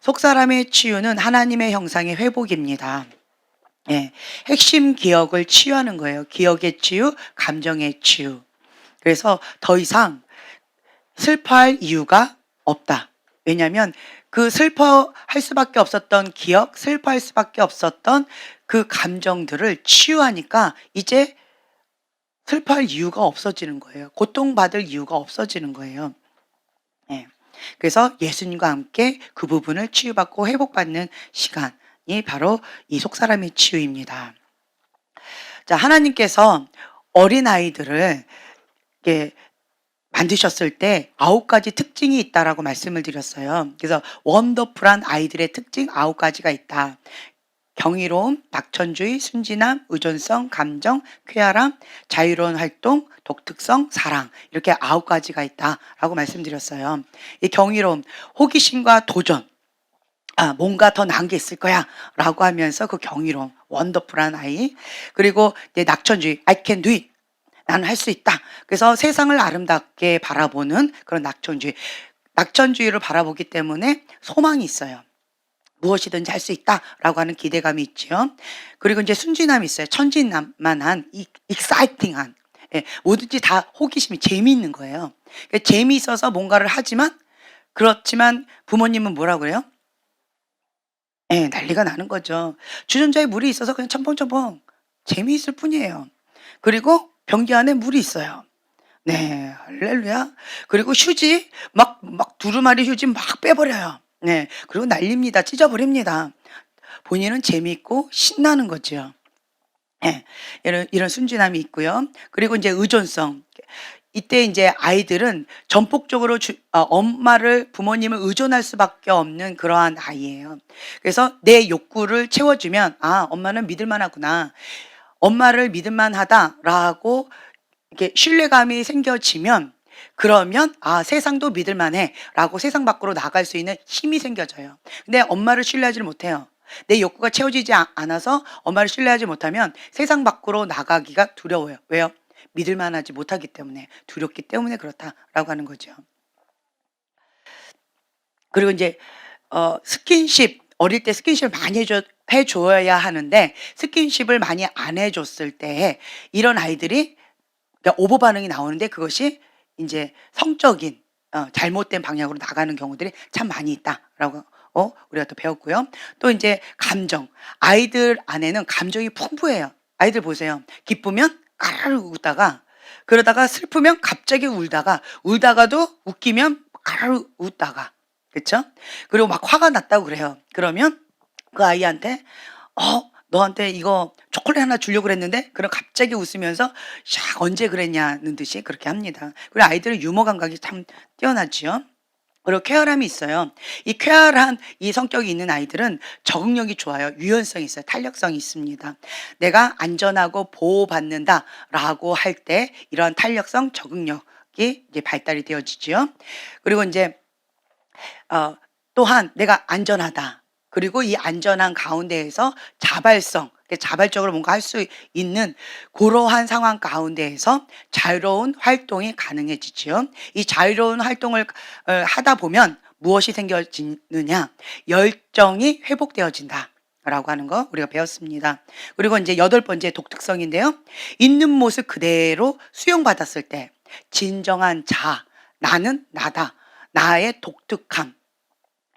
속사람의 치유는 하나님의 형상의 회복입니다. 예, 핵심 기억을 치유하는 거예요. 기억의 치유, 감정의 치유. 그래서 더 이상 슬퍼할 이유가 없다. 왜냐하면 그 슬퍼할 수밖에 없었던 기억, 슬퍼할 수밖에 없었던 그 감정들을 치유하니까 이제 슬퍼할 이유가 없어지는 거예요. 고통받을 이유가 없어지는 거예요. 예. 그래서 예수님과 함께 그 부분을 치유받고 회복받는 시간이 바로 이 속사람의 치유입니다. 자, 하나님께서 어린아이들을 이렇게 만드셨을 때 9가지 특징이 있다라고 말씀을 드렸어요. 그래서 원더풀한 아이들의 특징 9가지가 있다. 경이로움, 낙천주의, 순진함, 의존성, 감정, 쾌활함, 자유로운 활동, 독특성, 사랑, 이렇게 9가지가 있다라고 말씀드렸어요. 이 경이로움, 호기심과 도전, 뭔가 더 나은 게 있을 거야 라고 하면서 그 경이로움, 원더풀한 아이. 그리고 이제 낙천주의, I can do it, 나는 할 수 있다. 그래서 세상을 아름답게 바라보는 그런 낙천주의를 바라보기 때문에 소망이 있어요. 무엇이든지 할 수 있다라고 하는 기대감이 있죠. 그리고 이제 순진함이 있어요. 천진난만한 익사이팅한, 예, 뭐든지 다 호기심이 재미있는 거예요. 그러니까 재미있어서 뭔가를 하지만, 그렇지만 부모님은 뭐라고 그래요? 예, 난리가 나는 거죠. 주전자에 물이 있어서 그냥 첨벙첨벙 재미있을 뿐이에요. 그리고 변기 안에 물이 있어요. 네, 할렐루야. 그리고 휴지 막 두루마리 휴지 막 빼버려요. 네, 그리고 날립니다. 찢어버립니다. 본인은 재미있고 신나는 거죠. 예, 이런 순진함이 있고요. 그리고 이제 의존성. 이때 이제 아이들은 전폭적으로 엄마를, 부모님을 의존할 수밖에 없는 그러한 아이예요. 그래서 내 욕구를 채워주면, 엄마는 믿을만하구나, 엄마를 믿을만하다라고 이렇게 신뢰감이 생겨지면, 그러면 세상도 믿을만해라고 세상 밖으로 나갈 수 있는 힘이 생겨져요. 근데 엄마를 신뢰하지를 못해요. 내 욕구가 채워지지 않아서 엄마를 신뢰하지 못하면 세상 밖으로 나가기가 두려워요. 왜요? 믿을만하지 못하기 때문에, 두렵기 때문에 그렇다라고 하는 거죠. 그리고 이제 스킨십, 어릴 때 스킨십을 많이 해줘야 하는데 스킨십을 많이 안 해줬을 때 이런 아이들이, 그러니까 오버 반응이 나오는데 그것이 이제 성적인 잘못된 방향으로 나가는 경우들이 참 많이 있다라고 우리가 또 배웠고요. 또 이제 감정, 아이들 안에는 감정이 풍부해요. 아이들 보세요. 기쁘면 까르르 웃다가, 그러다가 슬프면 갑자기 울다가도 웃기면 까르르 웃다가, 그렇죠? 그리고 막 화가 났다고 그래요. 그러면 그 아이한테 너한테 이거 초콜릿 하나 주려고 그랬는데, 그럼 갑자기 웃으면서 샥 언제 그랬냐는 듯이 그렇게 합니다. 그리고 아이들은 유머 감각이 참 뛰어나지요. 그리고 쾌활함이 있어요. 이 쾌활한 이 성격이 있는 아이들은 적응력이 좋아요. 유연성이 있어요. 탄력성이 있습니다. 내가 안전하고 보호받는다라고 할 때 이런 탄력성, 적응력이 이제 발달이 되어지죠. 그리고 이제 또한 내가 안전하다. 그리고 이 안전한 가운데에서 자발성, 자발적으로 뭔가 할 수 있는 그러한 상황 가운데에서 자유로운 활동이 가능해지지요. 이 자유로운 활동을 하다 보면 무엇이 생겨지느냐? 열정이 회복되어진다 라고 하는 거 우리가 배웠습니다. 그리고 이제 8번째 독특성인데요. 있는 모습 그대로 수용받았을 때 진정한 나는 나다, 나의 독특함,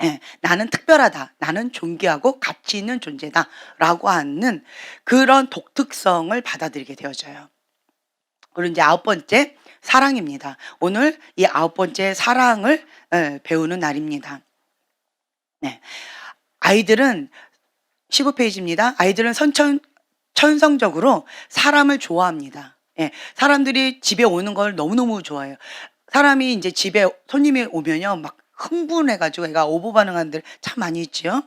예, 나는 특별하다, 나는 존귀하고 가치 있는 존재다라고 하는 그런 독특성을 받아들이게 되어져요. 그리고 이제 9번째 사랑입니다. 오늘 이 9번째 사랑을 배우는 날입니다. 네, 아이들은 15페이지입니다. 아이들은 천성적으로 사람을 좋아합니다. 예, 사람들이 집에 오는 걸 너무너무 좋아해요. 사람이 이제 집에 손님이 오면요, 막 흥분해가지고 애가 오버 반응하는 들 참 많이 있지요.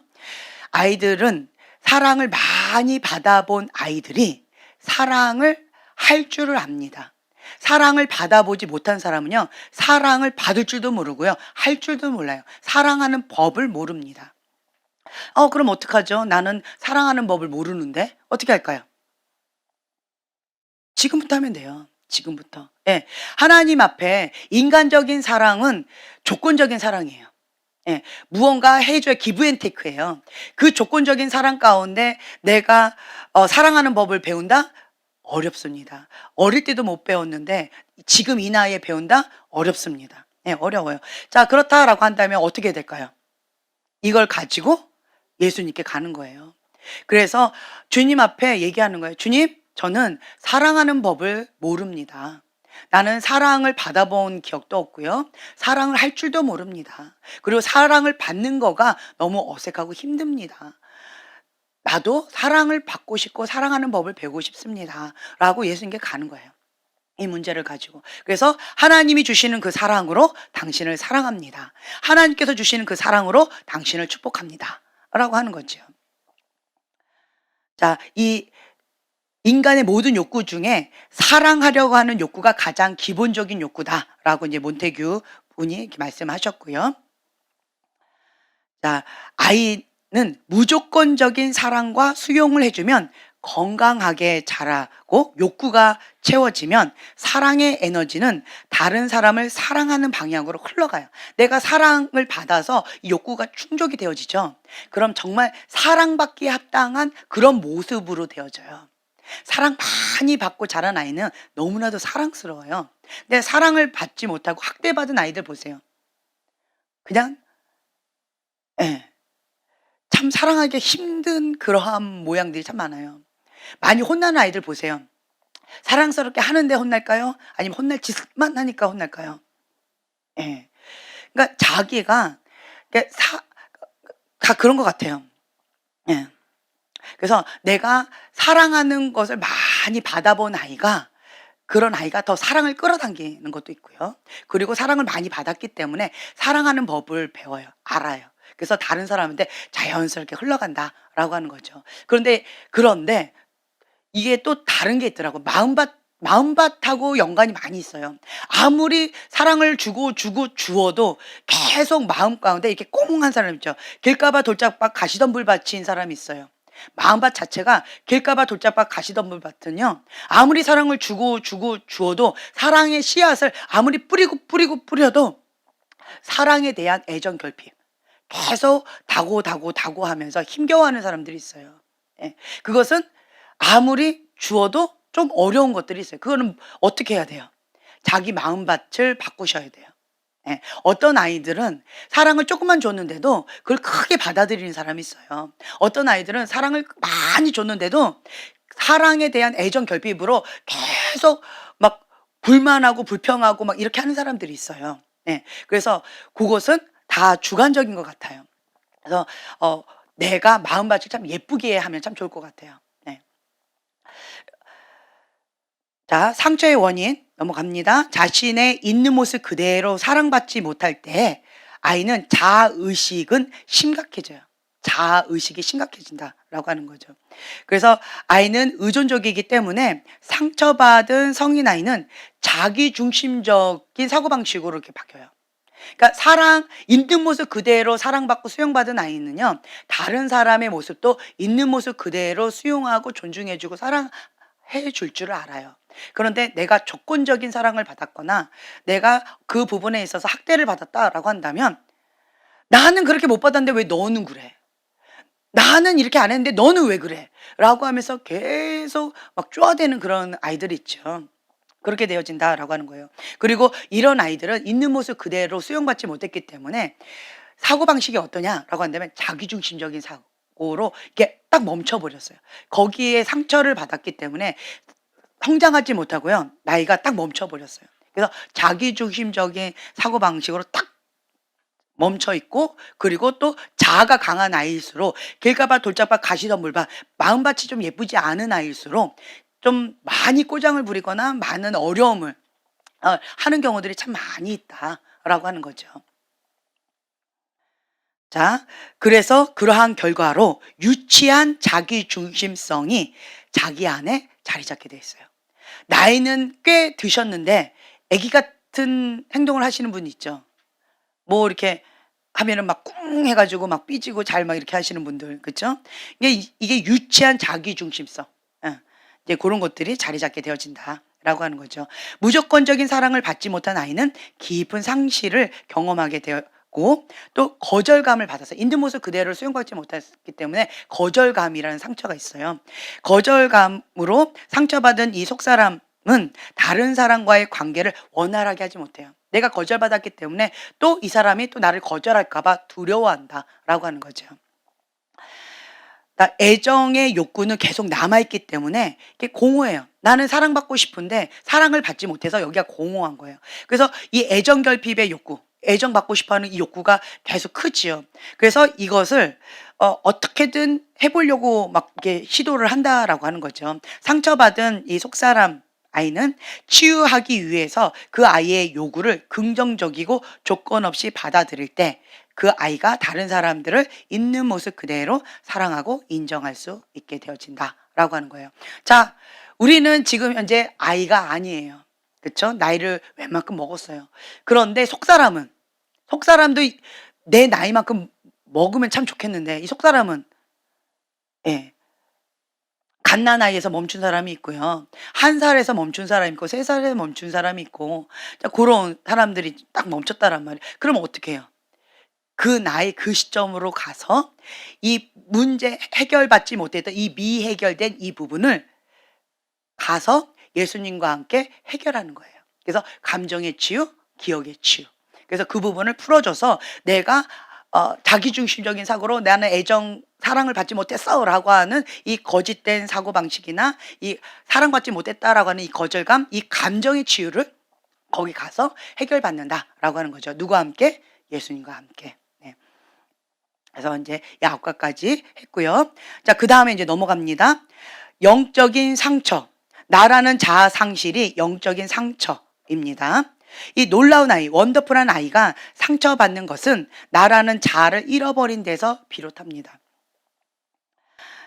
아이들은 사랑을 많이 받아본 아이들이 사랑을 할 줄을 압니다. 사랑을 받아보지 못한 사람은요, 사랑을 받을 줄도 모르고요, 할 줄도 몰라요. 사랑하는 법을 모릅니다. 그럼 어떡하죠? 나는 사랑하는 법을 모르는데 어떻게 할까요? 지금부터 하면 돼요. 지금부터. 예. 하나님 앞에 인간적인 사랑은 조건적인 사랑이에요. 예. 무언가 해 줘야 기브 앤 테이크예요. 그 조건적인 사랑 가운데 내가 사랑하는 법을 배운다? 어렵습니다. 어릴 때도 못 배웠는데 지금 이 나이에 배운다? 어렵습니다. 예, 어려워요. 자, 그렇다라고 한다면 어떻게 될까요? 이걸 가지고 예수님께 가는 거예요. 그래서 주님 앞에 얘기하는 거예요. 주님, 저는 사랑하는 법을 모릅니다. 나는 사랑을 받아본 기억도 없고요. 사랑을 할 줄도 모릅니다. 그리고 사랑을 받는 거가 너무 어색하고 힘듭니다. 나도 사랑을 받고 싶고 사랑하는 법을 배우고 싶습니다. 라고 예수님께 가는 거예요. 이 문제를 가지고. 그래서 하나님이 주시는 그 사랑으로 당신을 사랑합니다. 하나님께서 주시는 그 사랑으로 당신을 축복합니다. 라고 하는 거죠. 자, 이 인간의 모든 욕구 중에 사랑하려고 하는 욕구가 가장 기본적인 욕구다라고 이제 몬테규 분이 이렇게 말씀하셨고요. 자, 아이는 무조건적인 사랑과 수용을 해주면 건강하게 자라고 욕구가 채워지면 사랑의 에너지는 다른 사람을 사랑하는 방향으로 흘러가요. 내가 사랑을 받아서 이 욕구가 충족이 되어지죠. 그럼 정말 사랑받기에 합당한 그런 모습으로 되어져요. 사랑 많이 받고 자란 아이는 너무나도 사랑스러워요. 근데 사랑을 받지 못하고 학대받은 아이들 보세요. 그냥 예, 참 사랑하기 힘든 그러한 모양들이 참 많아요. 많이 혼나는 아이들 보세요. 사랑스럽게 하는데 혼날까요? 아니면 혼날 짓만 하니까 혼날까요? 예. 그러니까 자기가 다 그런 것 같아요. 예. 그래서 내가 사랑하는 것을 많이 받아본 아이가 그런 아이가 더 사랑을 끌어당기는 것도 있고요. 그리고 사랑을 많이 받았기 때문에 사랑하는 법을 배워요. 알아요. 그래서 다른 사람한테 자연스럽게 흘러간다라고 하는 거죠. 그런데 이게 또 다른 게 있더라고. 마음밭하고 연관이 많이 있어요. 아무리 사랑을 주어도 계속 마음 가운데 이렇게 꽁한 사람 있죠. 길가봐 돌짝밭 가시덤불밭인 사람이 있어요. 마음밭 자체가 길가봐 돌짝밭 가시덤불밭은요. 아무리 사랑을 주어도 사랑의 씨앗을 아무리 뿌려도 사랑에 대한 애정 결핍 계속 다고 하면서 힘겨워하는 사람들이 있어요. 예. 그것은 아무리 주어도 좀 어려운 것들이 있어요. 그거는 어떻게 해야 돼요? 자기 마음밭을 바꾸셔야 돼요. 예. 어떤 아이들은 사랑을 조금만 줬는데도 그걸 크게 받아들이는 사람이 있어요. 어떤 아이들은 사랑을 많이 줬는데도 사랑에 대한 애정 결핍으로 계속 막 불만하고 불평하고 막 이렇게 하는 사람들이 있어요. 예. 그래서 그것은 다 주관적인 것 같아요. 그래서 내가 마음밭을 참 예쁘게 하면 참 좋을 것 같아요. 네. 자, 상처의 원인 넘어갑니다. 자신의 있는 모습 그대로 사랑받지 못할 때 아이는 자아의식은 심각해져요. 자아의식이 심각해진다라고 하는 거죠. 그래서 아이는 의존적이기 때문에 상처받은 성인 아이는 자기중심적인 사고방식으로 이렇게 바뀌어요. 그러니까 있는 모습 그대로 사랑받고 수용받은 아이는요, 다른 사람의 모습도 있는 모습 그대로 수용하고 존중해주고 사랑해 줄 줄을 알아요. 그런데 내가 조건적인 사랑을 받았거나 내가 그 부분에 있어서 학대를 받았다라고 한다면 나는 그렇게 못 받았는데 왜 너는 그래? 나는 이렇게 안 했는데 너는 왜 그래? 라고 하면서 계속 막 쪼아대는 그런 아이들이 있죠. 그렇게 되어진다라고 하는 거예요. 그리고 이런 아이들은 있는 모습 그대로 수용받지 못했기 때문에 사고방식이 어떠냐라고 한다면 자기중심적인 사고로 이렇게 딱 멈춰버렸어요. 거기에 상처를 받았기 때문에 성장하지 못하고요. 나이가 딱 멈춰버렸어요. 그래서 자기중심적인 사고방식으로 딱 멈춰 있고, 그리고 또 자아가 강한 아이일수록 길가봐 돌짝밭 가시덤불밭 마음밭이 좀 예쁘지 않은 아이일수록 좀 많이 꼬장을 부리거나 많은 어려움을 하는 경우들이 참 많이 있다라고 하는 거죠. 자, 그래서 그러한 결과로 유치한 자기중심성이 자기 안에 자리 잡게 돼 있어요. 나이는 꽤 드셨는데 아기 같은 행동을 하시는 분 있죠. 뭐 이렇게 하면은 막 꿍 해가지고 막 삐지고 잘 막 이렇게 하시는 분들, 그렇죠? 이게 유치한 자기중심성, 이제 그런 것들이 자리 잡게 되어진다라고 하는 거죠. 무조건적인 사랑을 받지 못한 아이는 깊은 상실을 경험하게 받고 또 거절감을 받아서 있는 모습 그대로를 수용받지 못했기 때문에 거절감이라는 상처가 있어요. 거절감으로 상처받은 이 속사람은 다른 사람과의 관계를 원활하게 하지 못해요. 내가 거절받았기 때문에 또 이 사람이 또 나를 거절할까 봐 두려워한다라고 하는 거죠. 그러니까 애정의 욕구는 계속 남아있기 때문에 이게 공허해요. 나는 사랑받고 싶은데 사랑을 받지 못해서 여기가 공허한 거예요. 그래서 이 애정 결핍의 욕구, 애정받고 싶어하는 이 욕구가 계속 크지요. 그래서 이것을 어떻게든 해보려고 막 이렇게 시도를 한다라고 하는 거죠. 상처받은 이 속사람 아이는 치유하기 위해서 그 아이의 요구를 긍정적이고 조건 없이 받아들일 때 그 아이가 다른 사람들을 있는 모습 그대로 사랑하고 인정할 수 있게 되어진다라고 하는 거예요. 자, 우리는 지금 현재 아이가 아니에요. 그렇죠? 나이를 웬만큼 먹었어요. 그런데 속사람도 내 나이만큼 먹으면 참 좋겠는데 이 속사람은 예. 갓난아이에서 멈춘 사람이 있고요. 1살에서 멈춘 사람이 있고 3살에 멈춘 사람이 있고 자 고런 사람들이 딱 멈췄다란 말이에요. 그러면 어떻게 해요? 그 나이 그 시점으로 가서 이 문제 해결받지 못했던 이 미해결된 이 부분을 가서 예수님과 함께 해결하는 거예요. 그래서 감정의 치유, 기억의 치유. 그래서 그 부분을 풀어줘서 내가 자기중심적인 사고로 나는 사랑을 받지 못했어라고 하는 이 거짓된 사고방식이나 이 사랑받지 못했다라고 하는 이 거절감, 이 감정의 치유를 거기 가서 해결받는다라고 하는 거죠. 누구와 함께? 예수님과 함께. 네. 그래서 이제 이 9가지 했고요. 자, 그 다음에 이제 넘어갑니다. 영적인 상처. 나라는 자아 상실이 영적인 상처입니다. 이 놀라운 아이, 원더풀한 아이가 상처받는 것은 나라는 자아를 잃어버린 데서 비롯합니다.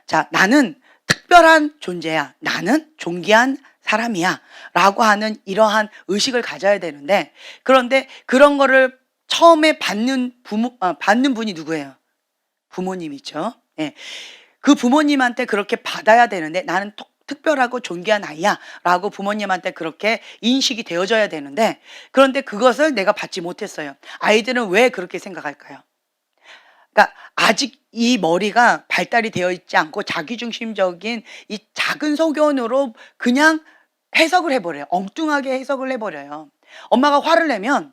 자, 나는 특별한 존재야. 나는 존귀한 사람이야. 라고 하는 이러한 의식을 가져야 되는데, 그런데 그런 거를 처음에 받는 분이 누구예요? 부모님이죠. 예. 그 부모님한테 그렇게 받아야 되는데 나는 특별하고 존귀한 아이야 라고 부모님한테 그렇게 인식이 되어져야 되는데 그런데 그것을 내가 받지 못했어요. 아이들은 왜 그렇게 생각할까요? 그러니까 아직 이 머리가 발달이 되어 있지 않고 자기중심적인 이 작은 소견으로 그냥 해석을 해버려요. 엉뚱하게 해석을 해버려요. 엄마가 화를 내면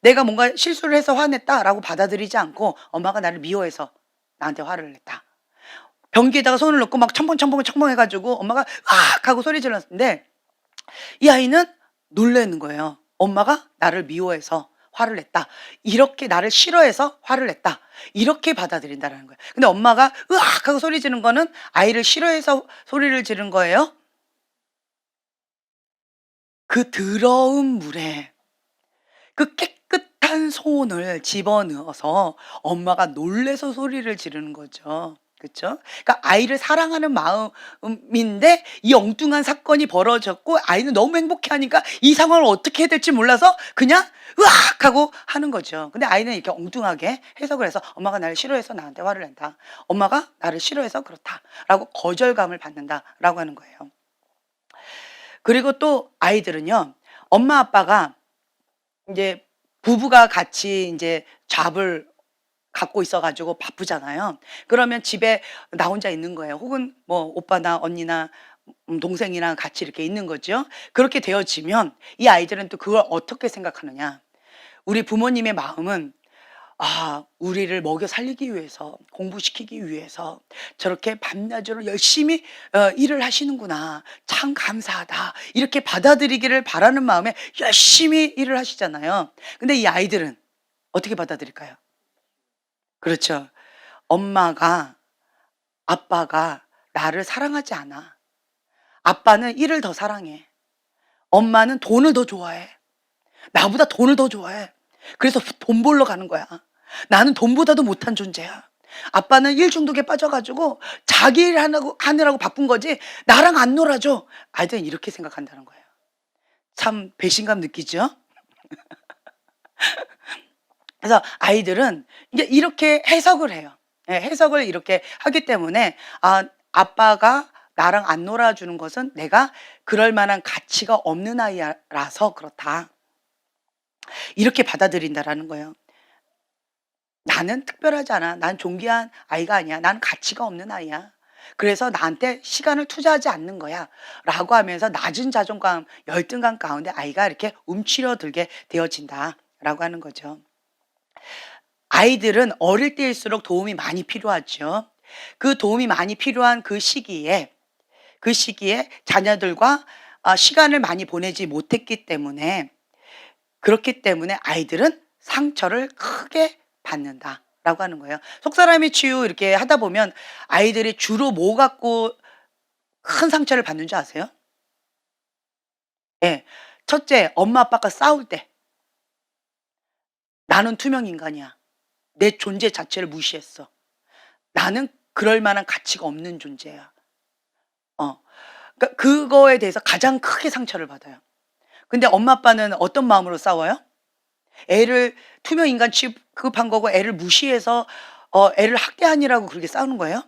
내가 뭔가 실수를 해서 화냈다라고 받아들이지 않고 엄마가 나를 미워해서 나한테 화를 냈다. 변기에다가 손을 넣고 막 첨벙 해가지고 엄마가 으악 하고 소리 질렀는데 이 아이는 놀라는 거예요. 엄마가 나를 미워해서 화를 냈다. 이렇게 나를 싫어해서 화를 냈다. 이렇게 받아들인다는 거예요. 근데 엄마가 으악 하고 소리 지르는 거는 아이를 싫어해서 소리를 지른 거예요. 그 더러운 물에 그 깨끗한 손을 집어넣어서 엄마가 놀래서 소리를 지르는 거죠. 그렇죠? 그러니까 아이를 사랑하는 마음인데 이 엉뚱한 사건이 벌어졌고 아이는 너무 행복해하니까 이 상황을 어떻게 해야 될지 몰라서 그냥 으악 하고 하는 거죠. 근데 아이는 이렇게 엉뚱하게 해석을 해서 엄마가 나를 싫어해서 나한테 화를 낸다. 엄마가 나를 싫어해서 그렇다라고 거절감을 받는다라고 하는 거예요. 그리고 또 아이들은요. 엄마 아빠가 이제 부부가 같이 이제 잡을 갖고 있어 가지고 바쁘잖아요. 그러면 집에 나 혼자 있는 거예요. 혹은 뭐 오빠나 언니나 동생이랑 같이 이렇게 있는 거죠. 그렇게 되어지면 이 아이들은 또 그걸 어떻게 생각하느냐. 우리 부모님의 마음은 우리를 먹여 살리기 위해서 공부시키기 위해서 저렇게 밤낮으로 열심히 일을 하시는구나. 참 감사하다. 이렇게 받아들이기를 바라는 마음에 열심히 일을 하시잖아요. 근데 이 아이들은 어떻게 받아들일까요? 그렇죠. 엄마가 아빠가 나를 사랑하지 않아. 아빠는 일을 더 사랑해. 엄마는 돈을 더 좋아해. 나보다 돈을 더 좋아해. 그래서 돈 벌러 가는 거야. 나는 돈보다도 못한 존재야. 아빠는 일 중독에 빠져가지고 자기 일 하느라고 바쁜 거지 나랑 안 놀아줘. 아이들은 이렇게 생각한다는 거예요. 참 배신감 느끼죠? 그래서 아이들은 이제 이렇게 해석을 해요. 예, 해석을 이렇게 하기 때문에 아빠가 나랑 안 놀아주는 것은 내가 그럴 만한 가치가 없는 아이라서 그렇다. 이렇게 받아들인다라는 거예요. 나는 특별하지 않아. 난 존귀한 아이가 아니야. 나는 가치가 없는 아이야. 그래서 나한테 시간을 투자하지 않는 거야. 라고 하면서 낮은 자존감, 열등감 가운데 아이가 이렇게 움츠러들게 되어진다. 라고 하는 거죠. 아이들은 어릴 때일수록 도움이 많이 필요하죠. 그 도움이 많이 필요한 그 시기에 자녀들과 시간을 많이 보내지 못했기 때문에, 그렇기 때문에 아이들은 상처를 크게 받는다라고 하는 거예요. 속사람이 치유 이렇게 하다 보면 아이들이 주로 뭐 갖고 큰 상처를 받는 줄 아세요? 예. 첫째, 엄마 아빠가 싸울 때 나는 투명 인간이야. 내 존재 자체를 무시했어. 나는 그럴 만한 가치가 없는 존재야. 어. 그러니까 그거에 대해서 가장 크게 상처를 받아요. 근데 엄마 아빠는 어떤 마음으로 싸워요? 애를 투명 인간 취급한 거고 애를 무시해서 애를 학대하니라고 그렇게 싸우는 거예요?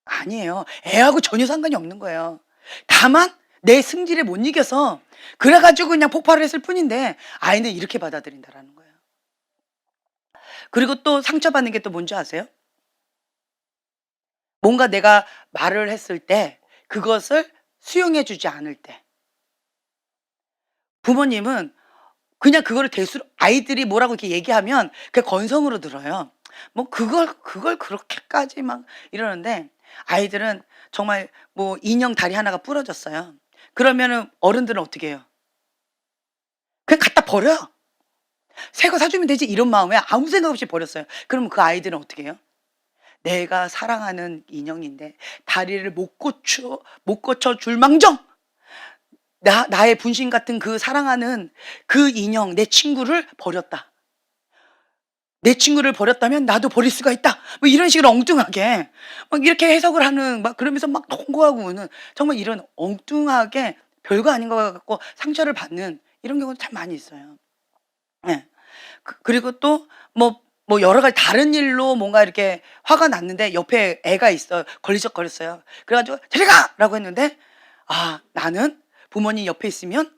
아니에요. 애하고 전혀 상관이 없는 거예요. 다만 내 승질에 못 이겨서 그래 가지고 그냥 폭발을 했을 뿐인데 아이는 이렇게 받아들인다라는 거예요. 그리고 또 상처받는 게 또 뭔지 아세요? 뭔가 내가 말을 했을 때 그것을 수용해 주지 않을 때. 부모님은 그냥 그거를 대수로 아이들이 뭐라고 이렇게 얘기하면 그게 건성으로 들어요. 뭐 그걸 그렇게까지 막 이러는데 아이들은 정말 뭐 인형 다리 하나가 부러졌어요. 그러면은 어른들은 어떻게 해요? 그냥 갖다 버려. "새 거 사주면 되지." 이런 마음에 아무 생각 없이 버렸어요. 그러면 그 아이들은 어떻게 해요? 내가 사랑하는 인형인데 다리를 못 고쳐 줄망정 나의 분신 같은 그 사랑하는 그 인형 내 친구를 버렸다. 내 친구를 버렸다면 나도 버릴 수가 있다. 뭐 이런 식으로 엉뚱하게 막 이렇게 해석을 하는 막 그러면서 막 통고하고는 정말 이런 엉뚱하게 별거 아닌 것 같고 상처를 받는 이런 경우도 참 많이 있어요. 예. 그리고 또 뭐 여러 가지 다른 일로 뭔가 이렇게 화가 났는데 옆에 애가 있어요. 걸리적거렸어요. 그래 가지고 "저리 가!"라고 했는데 나는 부모님 옆에 있으면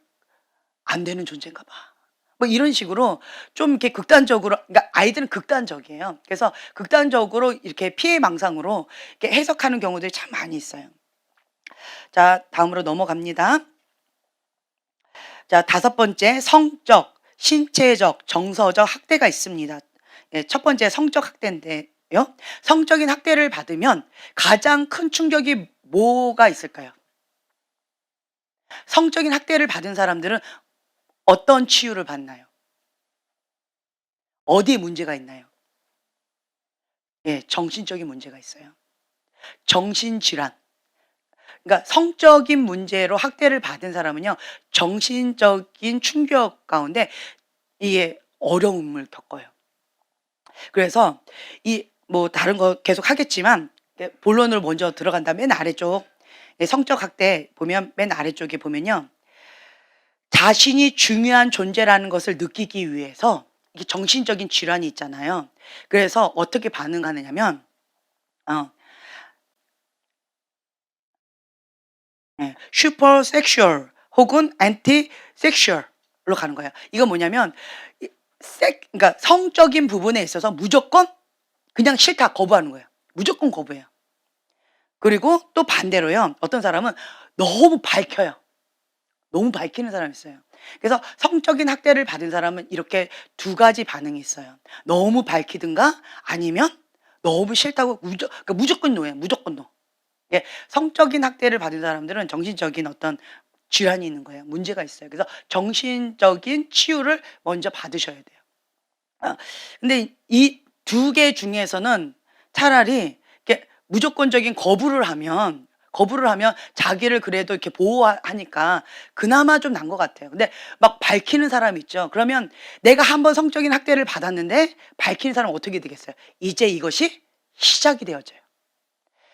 안 되는 존재인가 봐. 뭐 이런 식으로 좀 이렇게 극단적으로, 그러니까 아이들은 극단적이에요. 그래서 극단적으로 이렇게 피해망상으로 이렇게 해석하는 경우들이 참 많이 있어요. 자, 다음으로 넘어갑니다. 자, 다섯 번째, 성적, 신체적, 정서적 학대가 있습니다. 예, 첫 번째 성적 학대인데요. 성적인 학대를 받으면 가장 큰 충격이 뭐가 있을까요? 성적인 학대를 받은 사람들은 어떤 치유를 받나요? 어디에 문제가 있나요? 예, 정신적인 문제가 있어요. 정신질환. 그러니까 성적인 문제로 학대를 받은 사람은요, 정신적인 충격 가운데 이게 어려움을 겪어요. 그래서 이 뭐 다른 거 계속 하겠지만 본론으로 먼저 들어간다면 맨 아래쪽, 성적 학대 보면 맨 아래쪽에 보면요. 자신이 중요한 존재라는 것을 느끼기 위해서 이게 정신적인 질환이 있잖아요. 그래서 어떻게 반응하느냐면 어 슈퍼 섹슈얼 혹은 안티 섹슈얼로 가는 거예요. 이건 뭐냐면 그러니까 성적인 부분에 있어서 무조건 그냥 싫다 거부하는 거예요. 무조건 거부해요. 그리고 또 반대로요. 어떤 사람은 너무 밝혀요. 너무 밝히는 사람이 있어요. 그래서 성적인 학대를 받은 사람은 이렇게 두 가지 반응이 있어요. 너무 밝히든가 아니면 너무 싫다고 그러니까 무조건 노예요. 무조건 노. 예. 성적인 학대를 받은 사람들은 정신적인 어떤 질환이 있는 거예요. 문제가 있어요. 그래서 정신적인 치유를 먼저 받으셔야 돼요. 근데 이 두 개 중에서는 차라리 이렇게 무조건적인 거부를 하면 자기를 그래도 이렇게 보호하니까 그나마 좀 난 것 같아요. 근데 막 밝히는 사람 있죠. 그러면 내가 한번 성적인 학대를 받았는데 밝히는 사람은 어떻게 되겠어요? 이제 이것이 시작이 되어져요.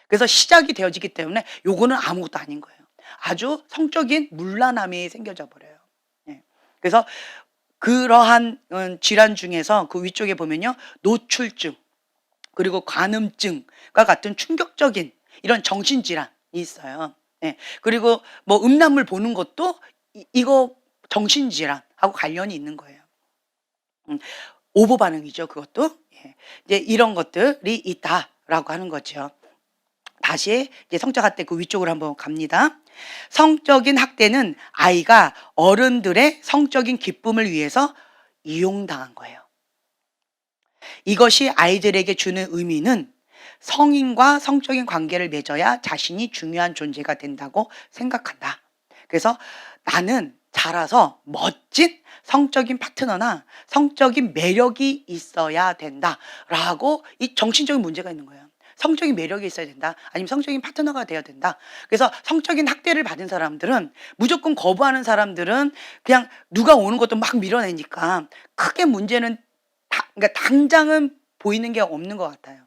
그래서 시작이 되어지기 때문에 요거는 아무것도 아닌 거예요. 아주 성적인 문란함이 생겨져 버려요. 예. 그래서 그러한 질환 중에서 그 위쪽에 보면요. 노출증 그리고 관음증과 같은 충격적인 이런 정신질환이 있어요. 예. 그리고 뭐 음란물 보는 것도 이거 정신질환하고 관련이 있는 거예요. 음. 오보 반응이죠, 그것도. 예. 이제 이런 것들이 있다라고 하는 거죠. 다시 이제 성적 학대 그 위쪽으로 한번 갑니다. 성적인 학대는 아이가 어른들의 성적인 기쁨을 위해서 이용당한 거예요. 이것이 아이들에게 주는 의미는 성인과 성적인 관계를 맺어야 자신이 중요한 존재가 된다고 생각한다. 그래서 나는 자라서 멋진 성적인 파트너나 성적인 매력이 있어야 된다라고 이 정신적인 문제가 있는 거예요. 성적인 매력이 있어야 된다. 아니면 성적인 파트너가 되어야 된다. 그래서 성적인 학대를 받은 사람들은 무조건 거부하는 사람들은 그냥 누가 오는 것도 막 밀어내니까 크게 문제는 그러니까 당장은 보이는 게 없는 것 같아요.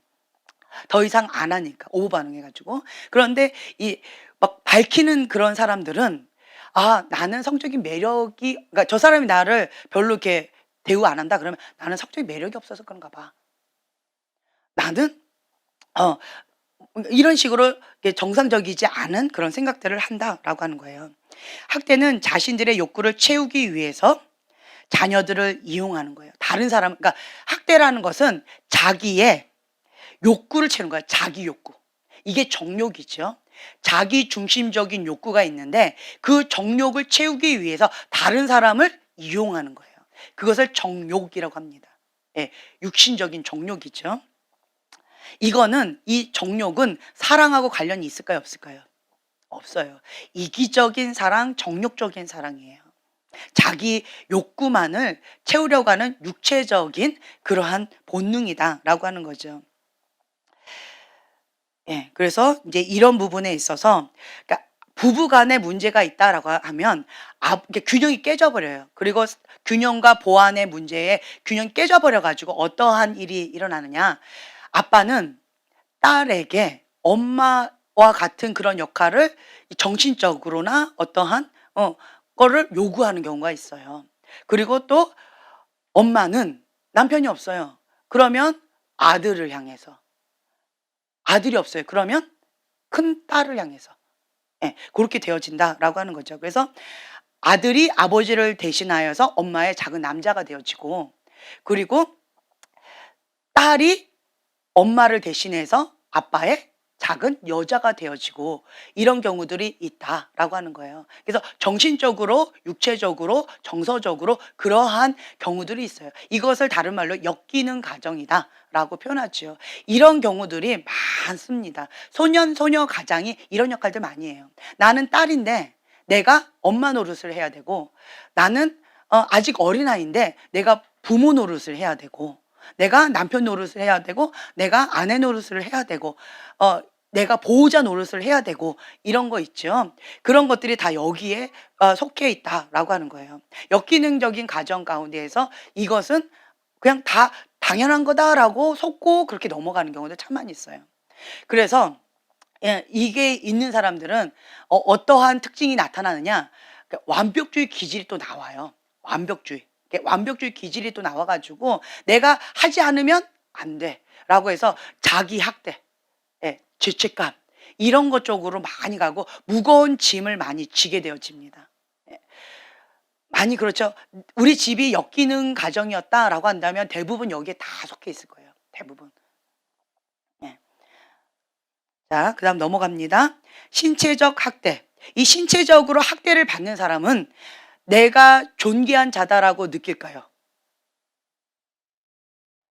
더 이상 안 하니까 오버 반응해가지고. 그런데 이 막 밝히는 그런 사람들은 아 나는 성적인 매력이 그러니까 저 사람이 나를 별로 이렇게 대우 안 한다 그러면 나는 성적인 매력이 없어서 그런가 봐. 나는 어 이런 식으로 정상적이지 않은 그런 생각들을 한다라고 하는 거예요. 학대는 자신들의 욕구를 채우기 위해서 자녀들을 이용하는 거예요. 다른 사람 그러니까 학대라는 것은 자기의 욕구를 채우는 거야. 자기 욕구. 이게 정욕이죠. 자기 중심적인 욕구가 있는데 그 정욕을 채우기 위해서 다른 사람을 이용하는 거예요. 그것을 정욕이라고 합니다. 예, 육신적인 정욕이죠. 이거는 이 정욕은 사랑하고 관련이 있을까요? 없을까요? 없어요. 이기적인 사랑, 정욕적인 사랑이에요. 자기 욕구만을 채우려고 하는 육체적인 그러한 본능이다라고 하는 거죠. 예. 그래서 이제 이런 부분에 있어서 그러니까 부부 간에 문제가 있다라고 하면 이게 균형이 깨져 버려요. 그리고 균형과 보완의 문제에 균형이 깨져 버려 가지고 어떠한 일이 일어나느냐. 아빠는 딸에게 엄마와 같은 그런 역할을 정신적으로나 어떠한 거를 요구하는 경우가 있어요. 그리고 또 엄마는 남편이 없어요. 그러면 아들을 향해서. 아들이 없어요. 그러면 큰딸을 향해서. 예. 고렇게 되어진다라고 하는 거죠. 그래서 아들이 아버지를 대신하여서 엄마의 작은 남자가 되어지고 그리고 딸이 엄마를 대신해서 아빠의 작은 여자가 되어지고 이런 경우들이 있다라고 하는 거예요. 그래서 정신적으로, 육체적으로, 정서적으로 그러한 경우들이 있어요. 이것을 다른 말로 엮이는 가정이다라고 표현하죠. 이런 경우들이 많습니다. 소년, 소녀 가장이 이런 역할들 많이 해요. 나는 딸인데 내가 엄마 노릇을 해야 되고 나는 아직 어린아이인데 내가 부모 노릇을 해야 되고 내가 남편 노릇을 해야 되고 내가 아내 노릇을 해야 되고 내가 보호자 노릇을 해야 되고 이런 거 있죠. 그런 것들이 다 여기에 속해 있다라고 하는 거예요. 역기능적인 가정 가운데에서 이것은 그냥 다 당연한 거다라고 속고 그렇게 넘어가는 경우도 참 많이 있어요. 그래서 예, 이게 있는 사람들은 어떠한 특징이 나타나느냐? 그러니까 완벽주의 기질이 또 나와요. 완벽주의. 완벽주의 기질이 또 나와 가지고 내가 하지 않으면 안 돼라고 해서 자기 학대, 예, 죄책감 이런 것 쪽으로 많이 가고 무거운 짐을 많이 지게 되어집니다. 예. 많이 그렇죠. 우리 집이 역기능 가정이었다라고 한다면 대부분 여기에 다 속해 있을 거예요. 대부분. 예. 자, 그다음 넘어갑니다. 신체적 학대. 이 신체적으로 학대를 받는 사람은 내가 존귀한 자다라고 느낄까요?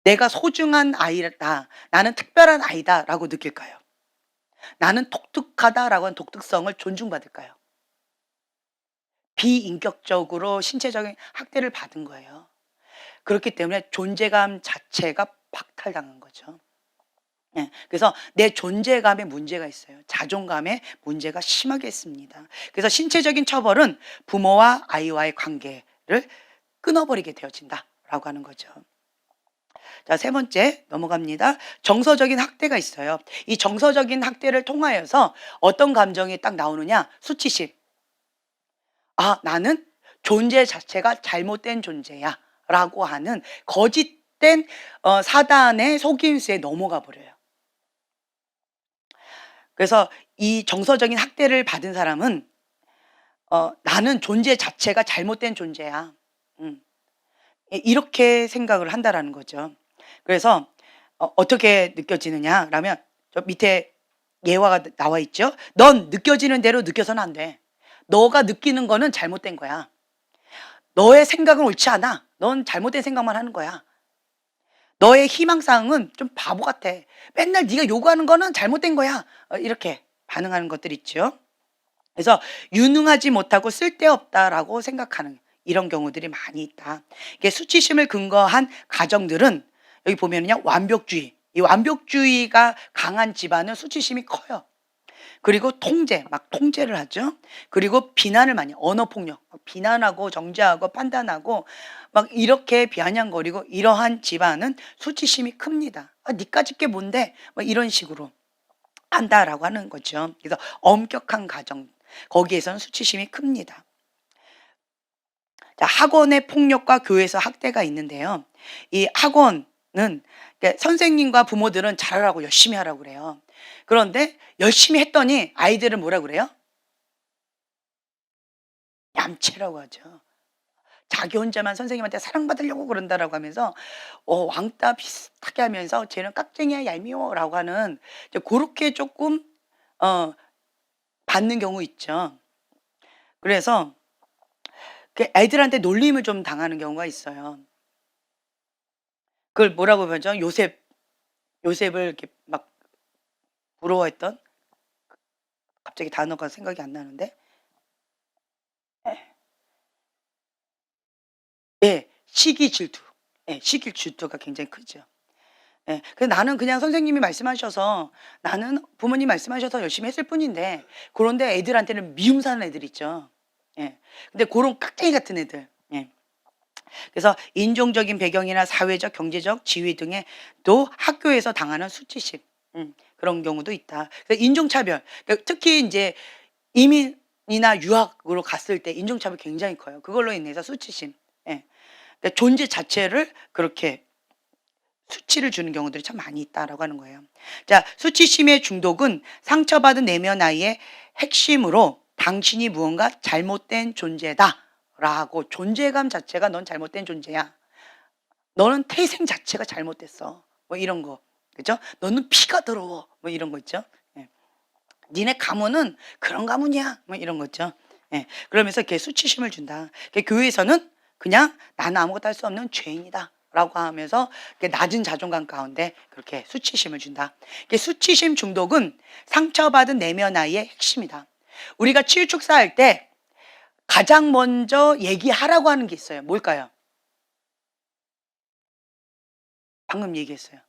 내가 소중한 아이다. 나는 특별한 아이다라고 느낄까요? 나는 독특하다라고 하는 독특성을 존중받을까요? 비인격적으로 신체적인 학대를 받은 거예요. 그렇기 때문에 존재감 자체가 박탈당한 거죠. 예. 그래서 내 존재감에 문제가 있어요. 자존감에 문제가 심하게 있습니다. 그래서 신체적인 처벌은 부모와 아이와의 관계를 끊어버리게 되어진다라고 하는 거죠. 자, 세 번째 넘어갑니다. 정서적인 학대가 있어요. 이 정서적인 학대를 통하여서 어떤 감정이 딱 나오느냐? 수치심. 아, 나는 존재 자체가 잘못된 존재야. 라고 하는 거짓된 사단의 속임수에 넘어가 버려요. 그래서 이 정서적인 학대를 받은 사람은 나는 존재 자체가 잘못된 존재야. 음. 이렇게 생각을 한다라는 거죠. 그래서 어떻게 느껴지느냐라면 저 밑에 예화가 나와 있죠. "넌 느껴지는 대로 느껴서는 안 돼. 너가 느끼는 거는 잘못된 거야. 너의 생각은 옳지 않아. 넌 잘못된 생각만 하는 거야. 너의 희망사항은 좀 바보 같아. 맨날 네가 요구하는 거는 잘못된 거야." 이렇게 반응하는 것들 있죠. 그래서 "유능하지 못하고 쓸데없다."라고 생각하는 이런 경우들이 많이 있다. 이게 수치심을 근거한 가정들은 여기 보면은요, 완벽주의. 이 완벽주의가 강한 집안은 수치심이 커요. 그리고 통제, 막 통제를 하죠. 그리고 비난을 많이 언어 폭력, 막 비난하고 정죄하고 판단하고 막 이렇게 비아냥거리고 이러한 집안은 수치심이 큽니다. "아 니까짓 게 뭔데?" 뭐 이런 식으로 한다라고 하는 거죠. 그래서 엄격한 가정, 거기에서는 수치심이 큽니다. 자, 학원의 폭력과 교회에서 학대가 있는데요. 이 학원은, 그러니까 선생님과 부모들은 잘하라고 열심히 하라고 그래요. 그런데 열심히 했더니 아이들은 뭐라 그래요? 얌체라고 하죠. 자기 혼자만 선생님한테 사랑받으려고 그런다라고 하면서 왕따 비슷하게 하면서 "쟤는 깍쟁이야 얄미워."라고 하는 이제 고렇게 쪼끔 어 받는 경우 있죠. 그래서 그 애들한테 놀림을 좀 당하는 경우가 있어요. 그걸 뭐라고 그러죠? 요셉을 이렇게 막 부러워했던, 갑자기 단어가 생각이 안 나는데. 예. 시기 질투. 예. 시기 질투가 굉장히 크죠. 예. 그래서 나는 그냥 선생님이 말씀하셔서, 나는 부모님 말씀하셔서 열심히 했을 뿐인데, 그런데 애들한테는 미움 사는 애들 있죠. 예. 근데 고런 깍쟁이 같은 애들. 예. 그래서 인종적인 배경이나 사회적, 경제적 지위 등에 또 학교에서 당하는 수치심, 그런 경우도 있다. 그래서 인종차별, 그러니까 특히 인제 이민이나 유학으로 갔을 때 인종차별이 굉장히 커요. 그걸로 인해서 수치심. 예. 그러니까 존재 자체를 그렇게 수치를 주는 경우들이 참 많이 있다라고 하는 거예요. 자, 수치심의 중독은 상처받은 내면 아이의 핵심으로 "당신이 무언가 잘못된 존재다."라고, 존재감 자체가 "넌 잘못된 존재야. 너는 태생 자체가 잘못됐어." 뭐 이런 거. 그죠? "너는 피가 더러워." 뭐 이런 거 있죠. 예. "니네 가문은 그런 가문이야." 뭐 이런 거 있죠. 예. 그러면서 이렇게 수치심을 준다. 교회에서는 그냥 "나는 아무것도 할 수 없는 죄인이다."라고 하면서 낮은 자존감 가운데 그렇게 수치심을 준다. 수치심 중독은 상처받은 내면 아이의 핵심이다. 우리가 치유 축사할 때 가장 먼저 얘기하라고 하는 게 있어요. 뭘까요? 방금 얘기했어요.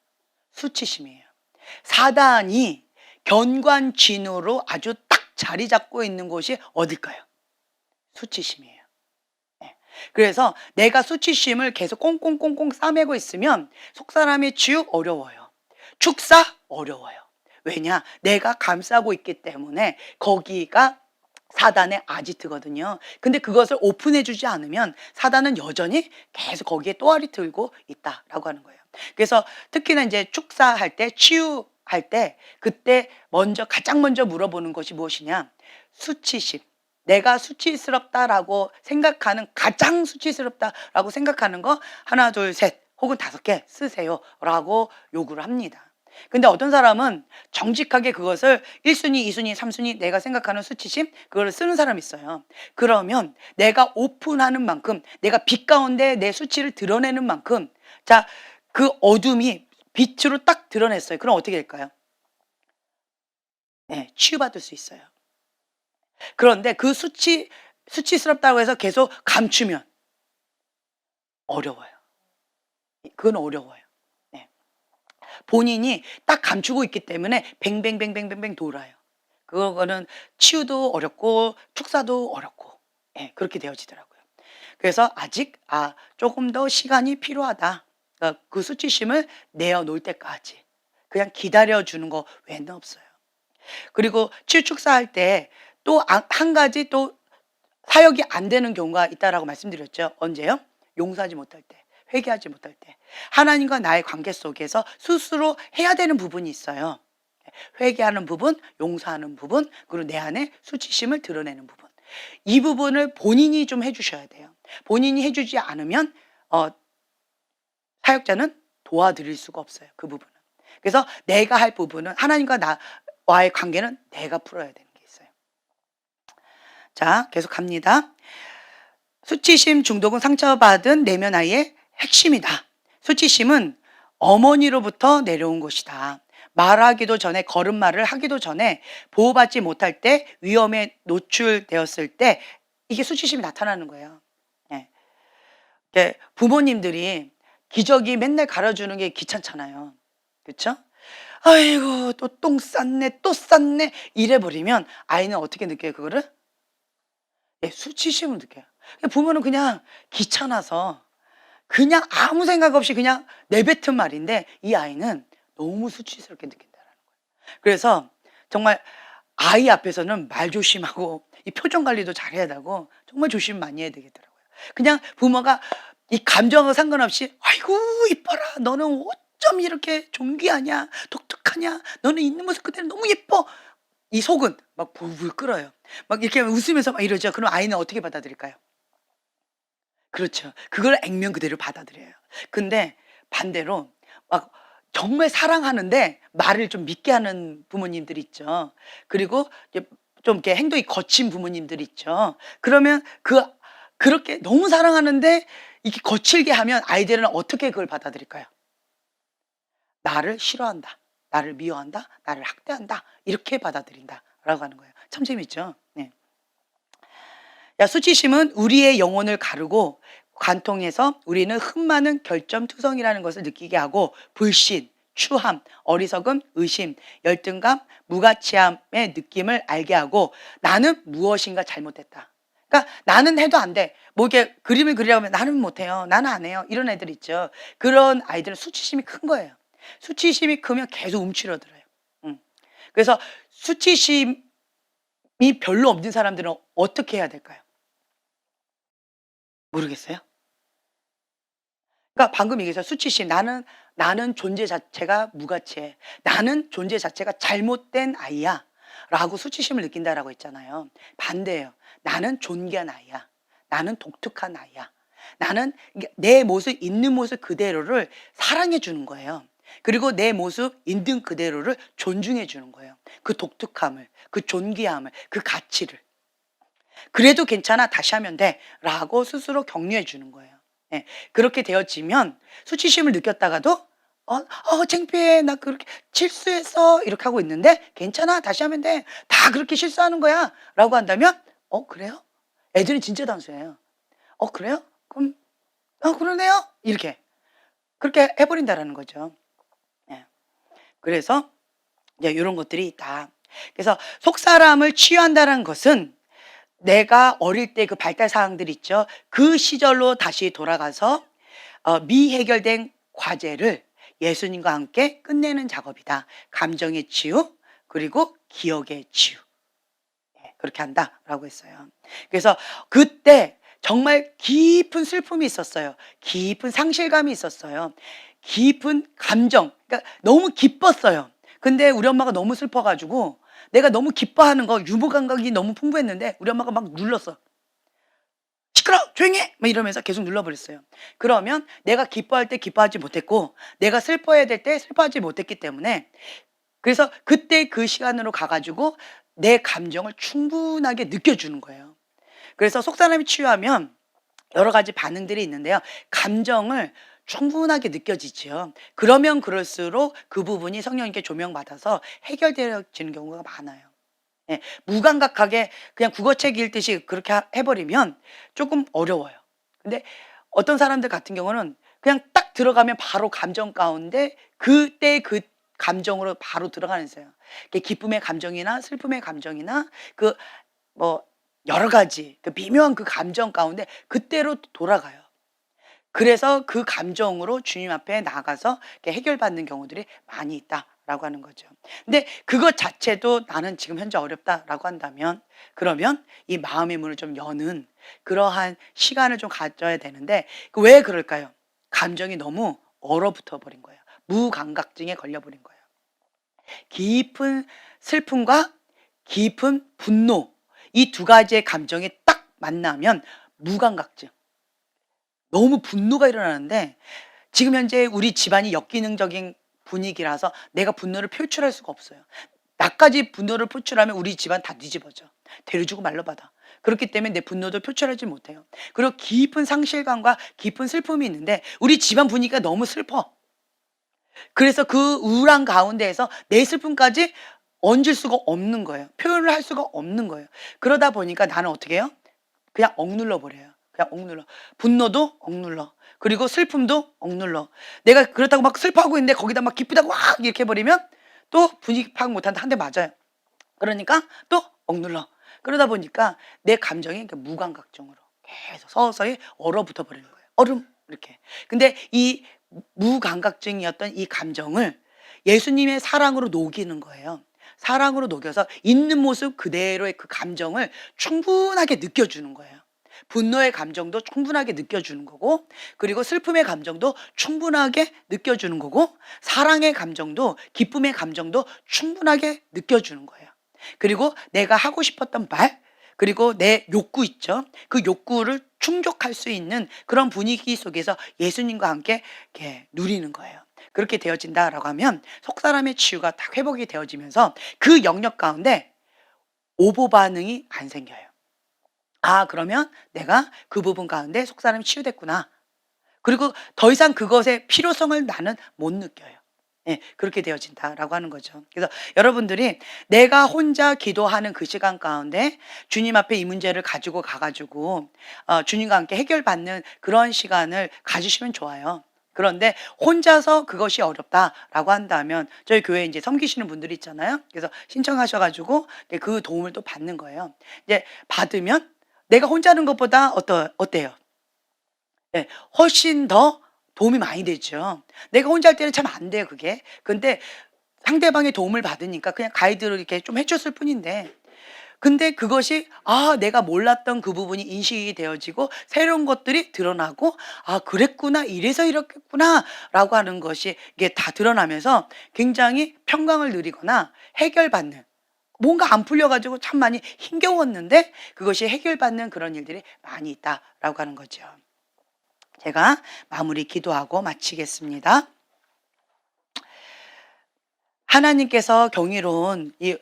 수치심이에요. 사단이 견관진으로 아주 딱 자리 잡고 있는 곳이 어딜까요? 수치심이에요. 예. 그래서 내가 수치심을 계속 꽁꽁꽁꽁 싸매고 있으면 속사람의 치유 어려워요. 축사 어려워요. 왜냐? 내가 감싸고 있기 때문에 거기가 사단의 아지트거든요. 근데 그것을 오픈해 주지 않으면 사단은 여전히 계속 거기에 또아리 들고 있다라고 하는 거예요. 그래서 특히나 이제 축사할 때, 치유할 때 그때 먼저 가장 먼저 물어보는 것이 무엇이냐? 수치심. 내가 수치스럽다라고 생각하는, 가장 수치스럽다라고 생각하는 거 하나 둘 셋 혹은 5개 쓰세요라고 요구를 합니다. 근데 어떤 사람은 정직하게 그것을 1 순위, 2 순위, 3 순위 내가 생각하는 수치심 그거를 쓰는 사람이 있어요. 그러면 내가 오픈하는 만큼, 내가 빛 가운데 내 수치를 드러내는 만큼, 자, 그 어둠이 빛으로 딱 드러냈어요. 그럼 어떻게 될까요? 예, 치유받을 수 있어요. 그런데 그 수치스럽다고 해서 계속 감추면 어려워요. 그건 어려워요. 네. 본인이 딱 감추고 있기 때문에 뱅뱅뱅뱅뱅뱅 돌아요. 그거는 치유도 어렵고 축사도 어렵고, 예, 그렇게 되어지더라고요. 그래서 아직 조금 더 시간이 필요하다. 그러니까 그 수치심을 내어놓을 때까지 그냥 기다려 주는 거 외에는 없어요. 그리고 치유 축사할 때 또 한 가지 또 사역이 안 되는 경우가 있다라고 말씀드렸죠. 언제요? 용서하지 못할 때, 회개하지 못할 때. 하나님과 나의 관계 속에서 스스로 해야 되는 부분이 있어요. 회개하는 부분, 용서하는 부분, 그리고 내 안에 수치심을 드러내는 부분. 이 부분을 본인이 좀 해 주셔야 돼요. 본인이 해 주지 않으면 사역자는 도와드릴 수가 없어요. 그 부분은. 그래서 내가 할 부분은 하나님과 나와의 관계는 내가 풀어야 되는 게 있어요. 자, 계속 갑니다. 수치심 중독은 상처받은 내면 아이의 핵심이다. 수치심은 어머니로부터 내려온 것이다. 말하기도 전에, 걸음마를 하기도 전에, 보호받지 못할 때, 위험에 노출되었을 때 이게 수치심이 나타나는 거예요. 예. 부모님들이 기저귀 맨날 갈아주는 게 귀찮잖아요. 그렇죠? 아이고 또 똥 쌌네 또 쌌네 이래버리면 아이는 어떻게 느껴요 그거를? 예, 수치심을 느껴요. 부모는 그냥 귀찮아서 그냥 아무 생각 없이 그냥 내뱉은 말인데 이 아이는 너무 수치스럽게 느낀다는 거예요. 그래서 정말 아이 앞에서는 말 조심하고 이 표정 관리도 잘해야 되고 정말 조심 많이 해야 되겠더라고요. 그냥 부모가 이 감정과 상관없이 아이고 이뻐라 너는 어쩜 이렇게 존귀하냐 독특하냐 너는 있는 모습 그대로 너무 예뻐 이 속은 막 불불 끓어요. 막 이렇게 웃으면서 막 이러죠. 그럼 아이는 어떻게 받아들일까요? 그렇죠. 그걸 액면 그대로 받아들여요. 근데 반대로 막 정말 사랑하는데 말을 좀 밉게 하는 부모님들 있죠. 그리고 이제 좀 이렇게 행동이 거친 부모님들 있죠. 그러면 그렇게 너무 사랑하는데 이렇게 거칠게 하면 아이들은 어떻게 그걸 받아들일까요? 나를 싫어한다. 나를 미워한다. 나를 학대한다. 이렇게 받아들인다라고 하는 거예요. 참 재밌죠? 네. 야, 수치심은 우리의 영혼을 가르고 관통해서 우리는 흠많은 결점투성이라는 것을 느끼게 하고 불신, 추함, 어리석음, 의심, 열등감, 무가치함의 느낌을 알게 하고 나는 무엇인가 잘못했다. 그러니까 나는 해도 안 돼. 뭐 이렇게 그림을 그리라고 하면 나는 못해요. 나는 안 해요. 이런 애들 있죠. 그런 아이들은 수치심이 큰 거예요. 수치심이 크면 계속 움츠러들어요. 그래서 수치심이 별로 없는 사람들은 어떻게 해야 될까요? 모르겠어요? 그러니까 방금 얘기해서 수치심 나는 존재 자체가 무가치해. 나는 존재 자체가 잘못된 아이야. 라고 수치심을 느낀다라고 했잖아요. 반대예요. 나는 존귀한 아이야. 나는 독특한 아이야. 나는 내 모습 있는 모습 그대로를 사랑해 주는 거예요. 그리고 내 모습 있는 그대로를 존중해 주는 거예요. 그 독특함을, 그 존귀함을, 그 가치를. 그래도 괜찮아. 다시 하면 돼. 라고 스스로 격려해 주는 거예요. 예. 그렇게 되어지면 수치심을 느꼈다가도 창피해. 나 그렇게 실수했어. 이렇게 하고 있는데 괜찮아. 다시 하면 돼. 다 그렇게 실수하는 거야. 라고 한다면 그래요? 애들은 진짜 단순해요. 그래요? 그럼 그러네요. 이렇게. 그렇게 해버린다라는 거죠. 예. 그래서 이제 이런 것들이 있다. 그래서 속사람을 치유한다는 것은 내가 어릴 때 그 발달 사항들 있죠. 그 시절로 다시 돌아가서 미해결된 과제를 예수님과 함께 끝내는 작업이다. 감정의 치유 그리고 기억의 치유. 예, 그렇게 한다라고 했어요. 그래서 그때 정말 깊은 슬픔이 있었어요. 깊은 상실감이 있었어요. 깊은 감정. 그러니까 너무 기뻤어요. 근데 우리 엄마가 너무 슬퍼가지고 내가 너무 기뻐하는 거 유머 감각이 너무 풍부했는데 우리 엄마가 막 눌렀어. 시끄러 조용히 해! 막 이러면서 계속 눌러버렸어요. 그러면 내가 기뻐할 때 기뻐하지 못했고 내가 슬퍼해야 될 때 슬퍼하지 못했기 때문에 그래서 그때 그 시간으로 가가지고 내 감정을 충분하게 느껴주는 거예요. 그래서 속사람이 치유하면 여러 가지 반응들이 있는데요. 감정을 충분하게 느껴지죠. 그러면 그럴수록 그 부분이 성령님께 조명받아서 해결되어지는 경우가 많아요. 예, 무감각하게 그냥 국어책 읽듯이 그렇게 해버리면 조금 어려워요. 근데 어떤 사람들 같은 경우는 그냥 딱 들어가면 바로 감정 가운데 그때 그 감정으로 바로 들어가는 거예요. 기쁨의 감정이나 슬픔의 감정이나 그 뭐 여러 가지 그 미묘한 그 감정 가운데 그때로 돌아가요. 그래서 그 감정으로 주님 앞에 나가서 해결받는 경우들이 많이 있다라고 하는 거죠. 근데 그것 자체도 나는 지금 현재 어렵다라고 한다면 그러면 이 마음의 문을 좀 여는 그러한 시간을 좀 가져야 되는데 왜 그럴까요? 감정이 너무 얼어붙어 버린 거예요. 무감각증에 걸려버린 거예요. 깊은 슬픔과 깊은 분노 이 두 가지의 감정이 딱 만나면 무감각증 너무 분노가 일어나는데 지금 현재 우리 집안이 역기능적인 분위기라서 내가 분노를 표출할 수가 없어요. 나까지 분노를 표출하면 우리 집안 다 뒤집어져. 대려주고 말려받아. 그렇기 때문에 내 분노도 표출하지 못해요. 그리고 깊은 상실감과 깊은 슬픔이 있는데 우리 집안 분위기가 너무 슬퍼. 그래서 그 우울한 가운데에서 내 슬픔까지 얹을 수가 없는 거예요. 표현을 할 수가 없는 거예요. 그러다 보니까 나는 어떻게 해요? 그냥 억눌러 버려요. 그냥 억눌러. 분노도 억눌러. 그리고 슬픔도 억눌러. 내가 그렇다고 막 슬퍼하고 있는데 거기다 막 기쁘다고 막 이렇게 해버리면 또 분위기 파악 못한다. 한 대 맞아요. 그러니까 또 억눌러. 그러다 보니까 내 감정이 무감각증으로 계속 서서히 얼어붙어 버리는 거예요. 얼음 이렇게. 근데 이 무감각증이었던 이 감정을 예수님의 사랑으로 녹이는 거예요. 사랑으로 녹여서 있는 모습 그대로의 그 감정을 충분하게 느껴주는 거예요. 분노의 감정도 충분하게 느껴주는 거고, 그리고 슬픔의 감정도 충분하게 느껴주는 거고, 사랑의 감정도, 기쁨의 감정도 충분하게 느껴주는 거예요. 그리고 내가 하고 싶었던 말, 그리고 내 욕구 있죠. 그 욕구를 충족할 수 있는 그런 분위기 속에서 예수님과 함께 이렇게 누리는 거예요. 그렇게 되어진다라고 하면 속사람의 치유가 딱 회복이 되어지면서 그 영역 가운데 오보 반응이 안 생겨요. 아, 그러면 내가 그 부분 가운데 속사람이 치유됐구나. 그리고 더 이상 그것의 필요성을 나는 못 느껴요. 예, 그렇게 되어진다라고 하는 거죠. 그래서 여러분들이 내가 혼자 기도하는 그 시간 가운데 주님 앞에 이 문제를 가지고 가가지고 주님과 함께 해결받는 그런 시간을 가지시면 좋아요. 그런데 혼자서 그것이 어렵다라고 한다면 저희 교회에 이제 섬기시는 분들이 있잖아요. 그래서 신청하셔가지고 그 도움을 또 받는 거예요. 이제 받으면 내가 혼자 하는 것보다 어때요? 네, 훨씬 더 도움이 많이 되죠. 내가 혼자 할 때는 참 안 돼요, 그게. 근데 상대방의 도움을 받으니까 그냥 가이드를 이렇게 좀 해줬을 뿐인데, 근데 그것이 내가 몰랐던 그 부분이 인식이 되어지고 새로운 것들이 드러나고 그랬구나, 이래서 이렇겠구나라고 하는 것이 이게 다 드러나면서 굉장히 평강을 누리거나 해결받는, 뭔가 안 풀려가지고 참 많이 힘겨웠는데 그것이 해결받는 그런 일들이 많이 있다라고 하는 거죠. 제가 마무리 기도하고 마치겠습니다. 하나님께서 경이로운 이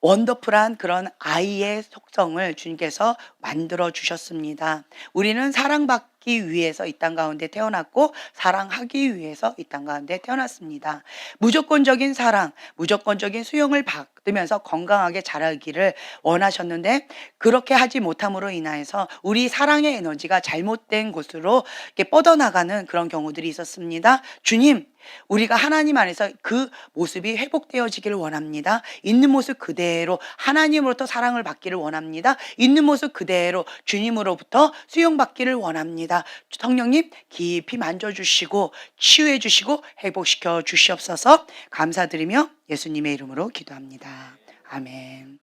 원더풀한 그런 아이의 속성을 주님께서 만들어 주셨습니다. 우리는 사랑받기 위해서 이 땅 가운데 태어났고 사랑하기 위해서 이 땅 가운데 태어났습니다. 무조건적인 사랑, 무조건적인 수용을 받으면서 건강하게 자라기를 원하셨는데 그렇게 하지 못함으로 인하여서 우리 사랑의 에너지가 잘못된 곳으로 이렇게 뻗어나가는 그런 경우들이 있었습니다. 주님, 우리가 하나님 안에서 그 모습이 회복되어지기를 원합니다. 있는 모습 그대로 하나님으로부터 사랑을 받기를 원합니다. 있는 모습 그대로 주님으로부터 수용받기를 원합니다. 성령님 깊이 만져주시고 치유해 주시고 회복시켜 주시옵소서. 감사드리며 예수님의 이름으로 기도합니다. 아멘.